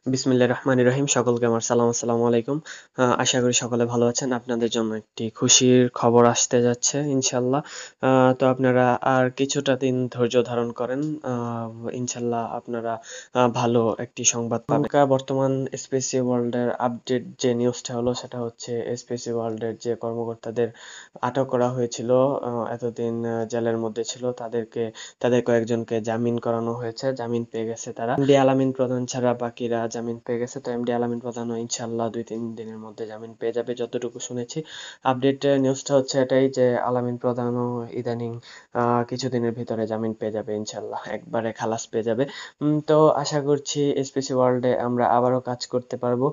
বিসমিল্লাহির রহমানির রহিম। সকলকে আমার সালাম, আসসালামু আলাইকুম। আশা করি সকলে ভালো আছেন। আপনাদের জন্য একটি খুশির খবর আসতে যাচ্ছে ইনশাআল্লাহ। তো আপনারা আর কিছুটা দিন ধৈর্য ধারণ করেন। ইনশাআল্লাহ আপনারা ভালো একটি সংবাদ পাবেন। বর্তমান স্পেসি ওয়ার্ল্ডের আপডেট যে নিউজটা হলো সেটা হচ্ছে স্পেসি ওয়ার্ল্ডের যে কর্মকর্তাদের আটক করা হয়েছিল, এতদিন জেলের মধ্যে ছিল, তাদের কয়েকজনকে জামিন করানো হয়েছে। জামিন পেয়ে গেছে তারা। এমডি আলামিন প্রধান ছাড়া বাকিরা জামিন পেয়ে গেছে। তো এমডি আলামিন প্রধানও ইনশাআল্লাহ 2-3 দিনের মধ্যে জামিন পেয়ে যাবে যতটুকু শুনেছি। আপডেট নিউজটা হচ্ছে এটাই যে আলামিন প্রধানও ইদানিং কিছুদিনের ভিতরে জামিন পেয়ে যাবে ইনশাআল্লাহ। একবারে খালাস পেয়ে যাবে। তো আশা করছি স্পেসি ওয়ার্ল্ডে আমরা আবারও কাজ করতে পারবো।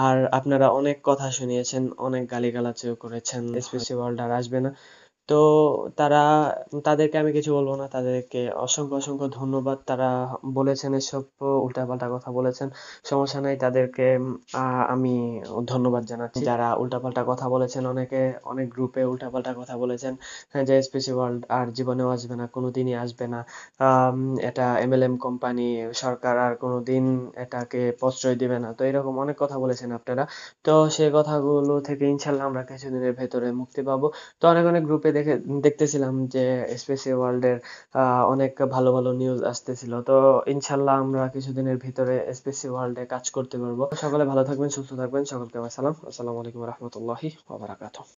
আর আপনারা অনেক কথা শুনিয়েছেন, অনেক গালিগালাজও করেছেন স্পেসি ওয়ার্ল্ড আর আসবে না। তো তারা তাদেরকে আমি কিছু বলবো না। তাদেরকে অসংখ্য, অসংখ্য ধন্যবাদ। তারা বলেছেন এসব উল্টাপাল্টা কথা বলেছেন। সমস্যা নাই। তাদেরকে আমি ধন্যবাদ জানাচ্ছি। যারা উল্টাপাল্টা কথা বলেছেন, অনেক গ্রুপে উল্টাপাল্টা কথা বলেছেন। হ্যাঁ, যে স্পেসি ওয়ার্ল্ড আর জীবনেও আসবে না, কোনোদিনই আসবে না। আম এটা এমএলএম কোম্পানি, সরকার আর কোনোদিন এটাকে প্রশ্রয় দিবে না। তো এরকম অনেক কথা বলেছেন আপনারা। তো সেই কথাগুলো থেকে ইনশাআল্লাহ আমরা কিছুদিনের ভেতরে মুক্তি পাবো। তো অনেক অনেক গ্রুপে দেখতেছিলাম যে স্পেসি ওয়ার্ল্ডের অনেক ভালো ভালো নিউজ আসতেছিল। তো ইনশাল্লাহ আমরা কিছুদিনের ভিতরে স্পেসি ওয়ার্ল্ডে কাজ করতে পারবো। সকলে ভালো থাকবেন, সুস্থ থাকবেন। সকলকে আমার সালাম। আসসালামু আলাইকুম রহমতুল্লাহি ওয়া বারাকাতুহু।